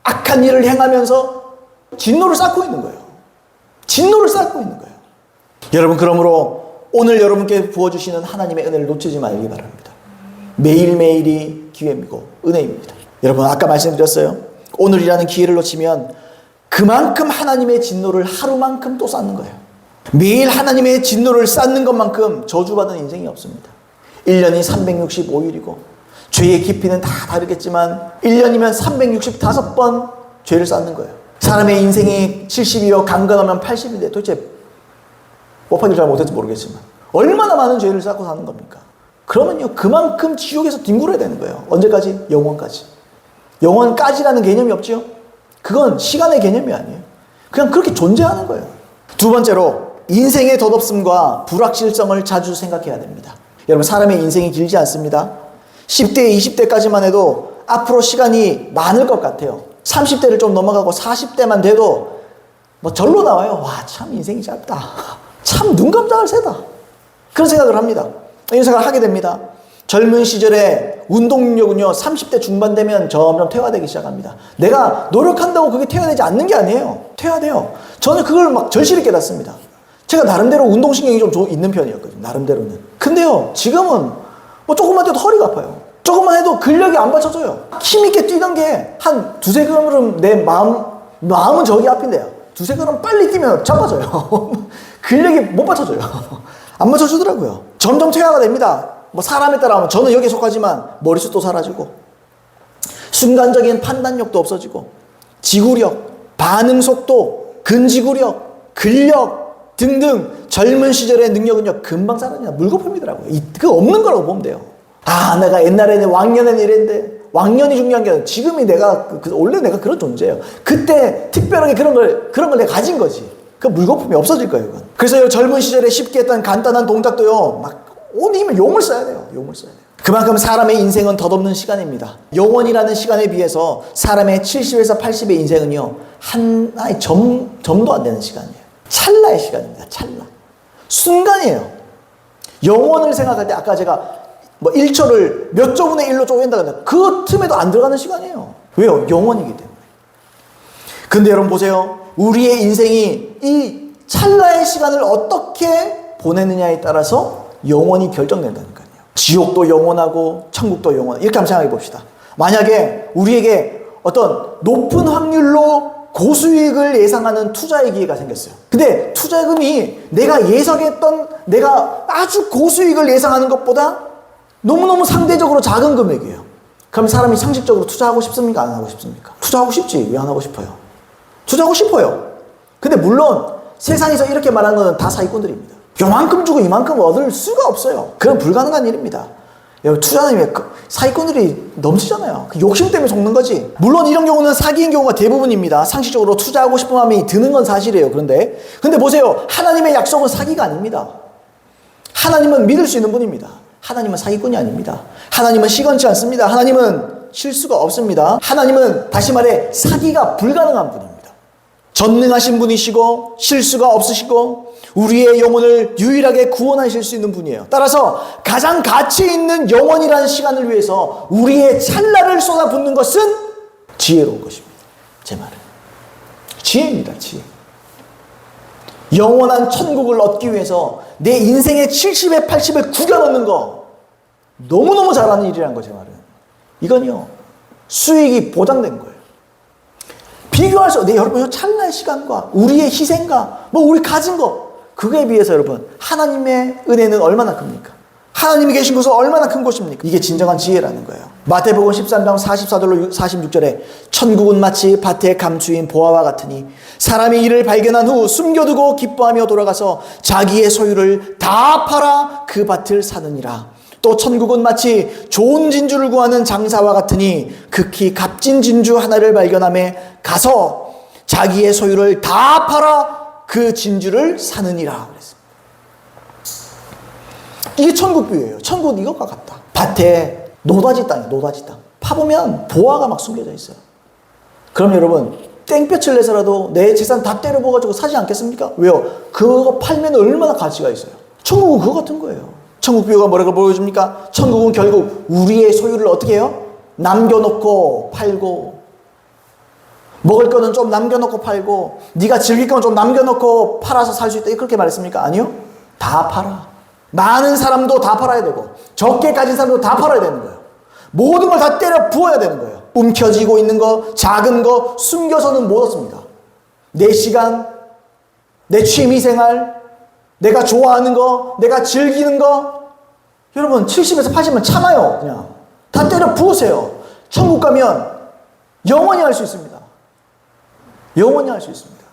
악한 일을 행하면서 진노를 쌓고 있는 거예요. 진노를 쌓고 있는 거예요. 여러분 그러므로 오늘 여러분께 부어주시는 하나님의 은혜를 놓치지 말기 바랍니다. 매일매일이 기회이고 은혜입니다. 여러분 아까 말씀드렸어요. 오늘이라는 기회를 놓치면 그만큼 하나님의 진노를 하루만큼 또 쌓는 거예요. 매일 하나님의 진노를 쌓는 것만큼 저주받은 인생이 없습니다. 1년이 365일이고 죄의 깊이는 다 다르겠지만 1년이면 365번 죄를 쌓는 거예요. 사람의 인생이 70이요 강건하면 80인데 도대체 법하기를 잘 못해서 모르겠지만 얼마나 많은 죄를 쌓고 사는 겁니까? 그러면요 그만큼 지옥에서 뒹굴어야 되는 거예요. 언제까지? 영원까지. 영원까지라는 개념이 없죠. 그건 시간의 개념이 아니에요. 그냥 그렇게 존재하는 거예요. 두 번째로 인생의 덧없음과 불확실성을 자주 생각해야 됩니다. 여러분 사람의 인생이 길지 않습니다. 10대 20대까지만 해도 앞으로 시간이 많을 것 같아요. 30대를 좀 넘어가고 40대만 돼도 뭐 절로 나와요. 와 참 인생이 짧다. 참 눈 깜짝할 새다. 그런 생각을 합니다. 이런 생각을 하게 됩니다. 젊은 시절에 운동 능력은요 30대 중반 되면 점점 퇴화되기 시작합니다. 내가 노력한다고 그게 퇴화되지 않는 게 아니에요. 퇴화돼요. 저는 그걸 막 절실히 깨닫습니다. 제가 나름대로 운동신경이 좀 있는 편이었거든요. 나름대로는. 근데요 지금은 뭐 조금만 해도 허리가 아파요. 조금만 해도 근력이 안 받쳐져요. 힘있게 뛰던 게 한 두세 걸음 내 마음은 저기 앞인데요. 두세 걸음 빨리 뛰면 자빠져요. 근력이 못 받쳐줘요. 안 맞춰주더라고요. 점점 퇴화가 됩니다. 뭐 사람에 따라 하면 저는 여기에 속하지만 머릿속도 사라지고 순간적인 판단력도 없어지고 지구력, 반응 속도, 근지구력, 근력 등등 젊은 시절의 능력은요 금방 사라집니다. 물거품이더라고요. 그 없는 거라고 보면 돼요. 내가 옛날에는 왕년에는 이랬는데, 왕년이 중요한 게 아니라 지금이 원래 내가 그런 존재예요. 그때 특별하게 그런 걸 내가 가진 거지. 그 물거품이 없어질 거예요, 이건. 그래서 젊은 시절에 쉽게 했던 간단한 동작도요, 막 온 힘을 용을 써야 돼요. 용을 써야 돼요. 그만큼 사람의 인생은 덧없는 시간입니다. 영원이라는 시간에 비해서 사람의 70에서 80의 인생은요, 하나의 점도 안 되는 시간이에요. 찰나의 시간입니다. 찰나. 순간이에요. 영원을 생각할 때 아까 제가 1초를 몇 조분의 1로 쪼갠다 그랬는데 그 틈에도 안 들어가는 시간이에요. 왜요? 영원이기 때문에. 근데 여러분 보세요. 우리의 인생이 이 찰나의 시간을 어떻게 보내느냐에 따라서 영원히 결정된다니까요. 지옥도 영원하고 천국도 영원하고 이렇게 한번 생각해 봅시다. 만약에 우리에게 어떤 높은 확률로 고수익을 예상하는 투자의 기회가 생겼어요. 근데 투자금이 내가 예상했던 내가 아주 고수익을 예상하는 것보다 너무너무 상대적으로 작은 금액이에요. 그럼 사람이 상식적으로 투자하고 싶습니까? 안 하고 싶습니까? 투자하고 싶지. 왜 안 하고 싶어요? 투자하고 싶어요. 근데 물론 세상에서 이렇게 말하는 건 다 사기꾼들입니다. 요만큼 주고 이만큼 얻을 수가 없어요. 그건 불가능한 일입니다. 여러분 투자는 사기꾼들이 넘치잖아요. 그 욕심 때문에 속는 거지. 물론 이런 경우는 사기인 경우가 대부분입니다. 상식적으로 투자하고 싶은 마음이 드는 건 사실이에요. 근데 보세요. 하나님의 약속은 사기가 아닙니다. 하나님은 믿을 수 있는 분입니다. 하나님은 사기꾼이 아닙니다. 하나님은 시건치 않습니다. 하나님은 실수가 없습니다. 하나님은 다시 말해 사기가 불가능한 분입니다. 전능하신 분이시고 실수가 없으시고 우리의 영혼을 유일하게 구원하실 수 있는 분이에요. 따라서 가장 가치 있는 영원이라는 시간을 위해서 우리의 찰나를 쏟아붓는 것은 지혜로운 것입니다. 제 말은 지혜입니다. 지혜. 영원한 천국을 얻기 위해서 내 인생의 70에 80을 구겨넣는 거 너무너무 잘하는 일이라는 거 제 말은. 이건요 수익이 보장된 거예요. 비교할 수 없어요. 여러분 찰나의 시간과 우리의 희생과 우리 가진 거 그거에 비해서 여러분 하나님의 은혜는 얼마나 큽니까? 하나님이 계신 곳은 얼마나 큰 곳입니까? 이게 진정한 지혜라는 거예요. 마태복음 13장 44절로 46절에 천국은 마치 밭에 감추인 보화와 같으니 사람이 이를 발견한 후 숨겨두고 기뻐하며 돌아가서 자기의 소유를 다 팔아 그 밭을 사느니라. 또 천국은 마치 좋은 진주를 구하는 장사와 같으니 극히 값진 진주 하나를 발견하며 가서 자기의 소유를 다 팔아 그 진주를 사느니라 그랬습니다. 이게 천국 비유예요. 천국은 이것과 같다. 밭에 노다지 땅이에요. 노다지 땅. 파보면 보화가 막 숨겨져 있어요. 그럼 여러분 땡볕을 내서라도 내 재산 다 때려부어가지고 사지 않겠습니까? 왜요? 그거 팔면 얼마나 가치가 있어요. 천국은 그거 같은 거예요. 천국 비유가 뭐라고 보여줍니까? 천국은 결국 우리의 소유를 어떻게 해요? 남겨놓고 팔고 먹을 거는 좀 남겨놓고 팔고 네가 즐길 건 좀 남겨놓고 팔아서 살 수 있다 그렇게 말했습니까? 아니요. 다 팔아. 많은 사람도 다 팔아야 되고 적게 가진 사람도 다 팔아야 되는 거예요. 모든 걸 다 때려 부어야 되는 거예요. 움켜쥐고 있는 거 작은 거 숨겨서는 못 얻습니다. 내 시간, 내 취미생활, 내가 좋아하는 거, 내가 즐기는 거 여러분 70에서 80은 참아요. 그냥 다 때려 부으세요. 천국 가면 영원히 할 수 있습니다. 영원히 할 수 있습니다.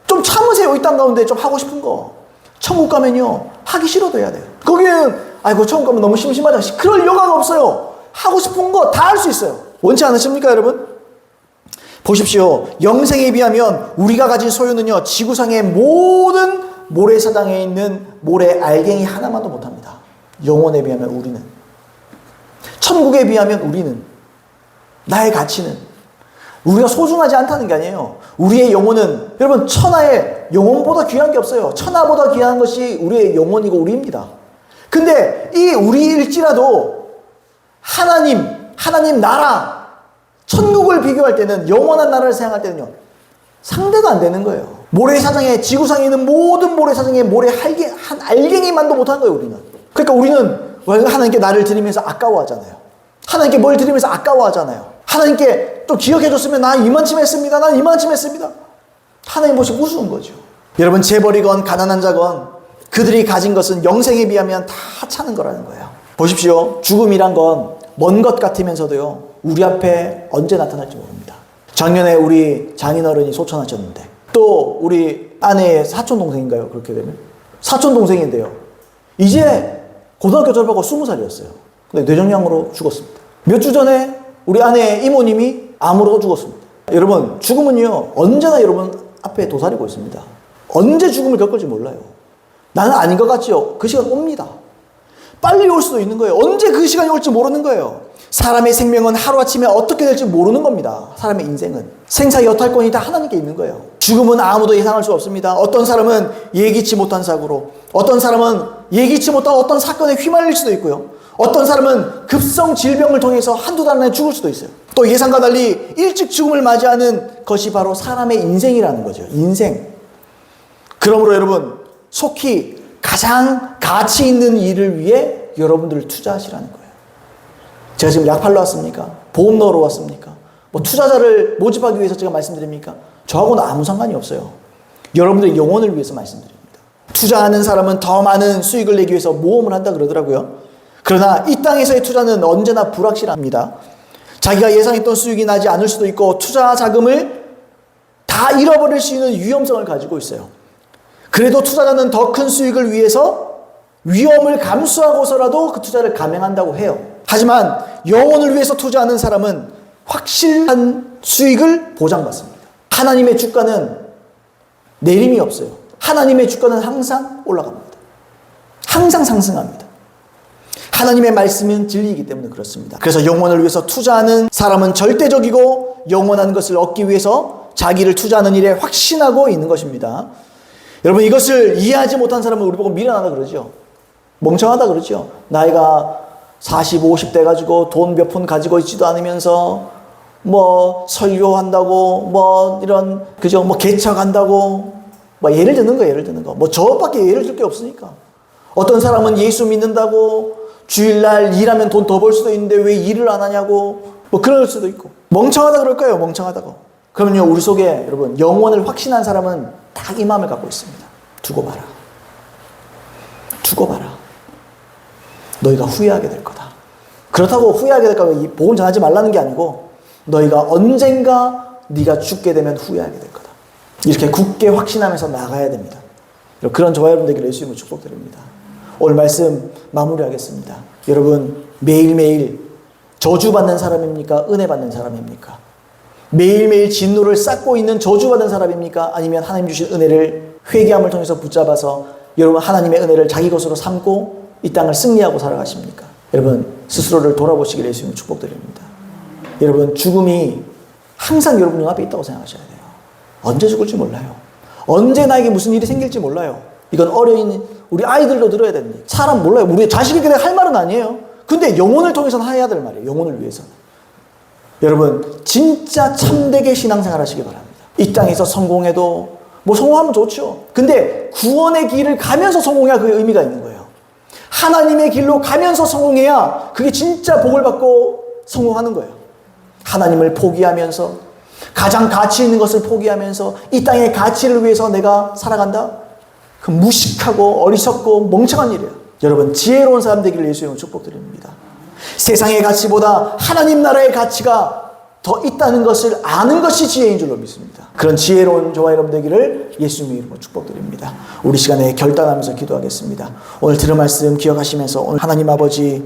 좀 참으세요. 이 땅 가운데 좀 하고 싶은 거. 천국 가면요 하기 싫어도 해야 돼요. 거기는 아이고 천국 가면 너무 심심하다. 그럴 여가가 없어요. 하고 싶은 거 다 할 수 있어요. 원치 않으십니까 여러분? 보십시오. 영생에 비하면 우리가 가진 소유는요 지구상의 모든 모래사장에 있는 모래 알갱이 하나만도 못합니다. 영혼에 비하면 우리는, 천국에 비하면 우리는, 나의 가치는 우리가 소중하지 않다는 게 아니에요. 우리의 영혼은 여러분 천하의 영혼보다 귀한 게 없어요. 천하보다 귀한 것이 우리의 영혼이고 우리입니다. 근데 이 우리일지라도 하나님 나라 천국을 비교할 때는 영원한 나라를 생각할 때는요 상대가 안 되는 거예요. 모래사장에 지구상에 있는 모든 모래사장에 모래 한 알갱이만도 못한 거예요. 우리는. 그러니까 우리는 하나님께 나를 드리면서 아까워하잖아요. 하나님께 뭘 드리면서 아까워하잖아요. 하나님께 또 기억해줬으면 난 이만큼 했습니다. 난 이만큼 했습니다. 하나님 보시고 우스운 거죠. 여러분 재벌이건 가난한 자건 그들이 가진 것은 영생에 비하면 다 차는 거라는 거예요. 보십시오. 죽음이란 건 먼 것 같으면서도요 우리 앞에 언제 나타날지 모릅니다. 작년에 우리 장인어른이 소천하셨는데 또 우리 아내의 사촌동생인가요? 그렇게 되면 사촌동생인데요 이제 고등학교 졸업하고 20살이었어요. 근데 뇌종양으로 죽었습니다. 몇 주 전에 우리 아내 이모님이 암으로 죽었습니다. 여러분, 죽음은요, 언제나 여러분 앞에 도사리고 있습니다. 언제 죽음을 겪을지 몰라요. 나는 아닌 것 같죠? 그 시간 옵니다. 빨리 올 수도 있는 거예요. 언제 그 시간이 올지 모르는 거예요. 사람의 생명은 하루아침에 어떻게 될지 모르는 겁니다. 사람의 인생은. 생사 여탈권이 다 하나님께 있는 거예요. 죽음은 아무도 예상할 수 없습니다. 어떤 사람은 예기치 못한 사고로, 어떤 사람은 예기치 못한 어떤 사건에 휘말릴 수도 있고요. 어떤 사람은 급성 질병을 통해서 한두 달 안에 죽을 수도 있어요. 또 예상과 달리 일찍 죽음을 맞이하는 것이 바로 사람의 인생이라는 거죠. 인생. 그러므로 여러분, 속히 가장 가치 있는 일을 위해 여러분들을 투자하시라는 거예요. 제가 지금 약 팔러 왔습니까? 보험 넣으러 왔습니까? 뭐 투자자를 모집하기 위해서 제가 말씀드립니까? 저하고는 아무 상관이 없어요. 여러분들의 영혼을 위해서 말씀드립니다. 투자하는 사람은 더 많은 수익을 내기 위해서 모험을 한다 그러더라고요. 그러나 이 땅에서의 투자는 언제나 불확실합니다. 자기가 예상했던 수익이 나지 않을 수도 있고 투자 자금을 다 잃어버릴 수 있는 위험성을 가지고 있어요. 그래도 투자자는 더 큰 수익을 위해서 위험을 감수하고서라도 그 투자를 감행한다고 해요. 하지만 영혼을 위해서 투자하는 사람은 확실한 수익을 보장받습니다. 하나님의 주가는 내림이 없어요. 하나님의 주가는 항상 올라갑니다. 항상 상승합니다. 하나님의 말씀은 진리이기 때문에 그렇습니다. 그래서 영혼을 위해서 투자하는 사람은 절대적이고 영원한 것을 얻기 위해서 자기를 투자하는 일에 확신하고 있는 것입니다. 여러분, 이것을 이해하지 못한 사람은 우리 보고 미련하다 그러죠. 멍청하다 그러죠. 나이가 40, 50대 가지고 돈 몇 푼 가지고 있지도 않으면서 뭐 설교한다고 뭐 이런 그죠, 뭐 개척한다고 뭐 예를 드는 거 뭐 저밖에 예를 들 게 없으니까. 어떤 사람은 예수 믿는다고 주일날 일하면 돈 더 벌 수도 있는데 왜 일을 안 하냐고 뭐 그럴 수도 있고. 멍청하다 그럴 거예요. 멍청하다고. 그러면요, 우리 속에 여러분 영혼을 확신한 사람은 딱 이 마음을 갖고 있습니다. 두고 봐라. 두고 봐라. 너희가 후회하게 될 거다. 그렇다고 후회하게 될까 이 복음 전하지 말라는 게 아니고 너희가 언젠가 네가 죽게 되면 후회하게 될 거다. 이렇게 굳게 확신하면서 나가야 됩니다. 그런 저와 여러분들에게 예수님을 축복드립니다. 오늘 말씀 마무리하겠습니다. 여러분, 매일매일 저주받는 사람입니까? 은혜 받는 사람입니까? 매일매일 진노를 쌓고 있는 저주받은 사람입니까? 아니면 하나님 주신 은혜를 회개함을 통해서 붙잡아서 여러분 하나님의 은혜를 자기 것으로 삼고 이 땅을 승리하고 살아가십니까? 여러분, 스스로를 돌아보시길 예수님을 축복드립니다. 여러분, 죽음이 항상 여러분 눈앞에 있다고 생각하셔야 돼요. 언제 죽을지 몰라요. 언제 나에게 무슨 일이 생길지 몰라요. 이건 어려인 우리 아이들도 들어야 됩니다. 사람 몰라요. 우리 자식에게 할 말은 아니에요. 근데 영혼을 통해서는 해야 될 말이에요. 영혼을 위해서는. 여러분, 진짜 참되게 신앙생활 하시기 바랍니다. 이 땅에서 성공해도 뭐 성공하면 좋죠. 근데 구원의 길을 가면서 성공해야 그게 의미가 있는 거예요. 하나님의 길로 가면서 성공해야 그게 진짜 복을 받고 성공하는 거예요. 하나님을 포기하면서 가장 가치 있는 것을 포기하면서 이 땅의 가치를 위해서 내가 살아간다? 그 무식하고 어리석고 멍청한 일이에요. 여러분, 지혜로운 사람 되기를 예수님은 축복드립니다. 세상의 가치보다 하나님 나라의 가치가 더 있다는 것을 아는 것이 지혜인 줄로 믿습니다. 그런 지혜로운 저와 여러분 되기를 예수님의 이름으로 축복드립니다. 우리 시간에 결단하면서 기도하겠습니다. 오늘 들은 말씀 기억하시면서 오늘 하나님 아버지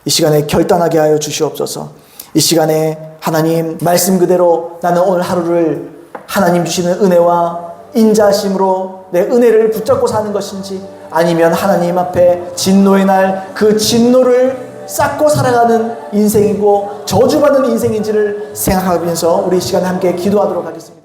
이 시간에 결단하게 하여 주시옵소서. 이 시간에 하나님 말씀 그대로 나는 오늘 하루를 하나님 주시는 은혜와 인자하심으로 내 은혜를 붙잡고 사는 것인지 아니면 하나님 앞에 진노의 날 그 진노를 쌓고 살아가는 인생이고 저주받는 인생인지를 생각하면서 우리 시간에 함께 기도하도록 하겠습니다.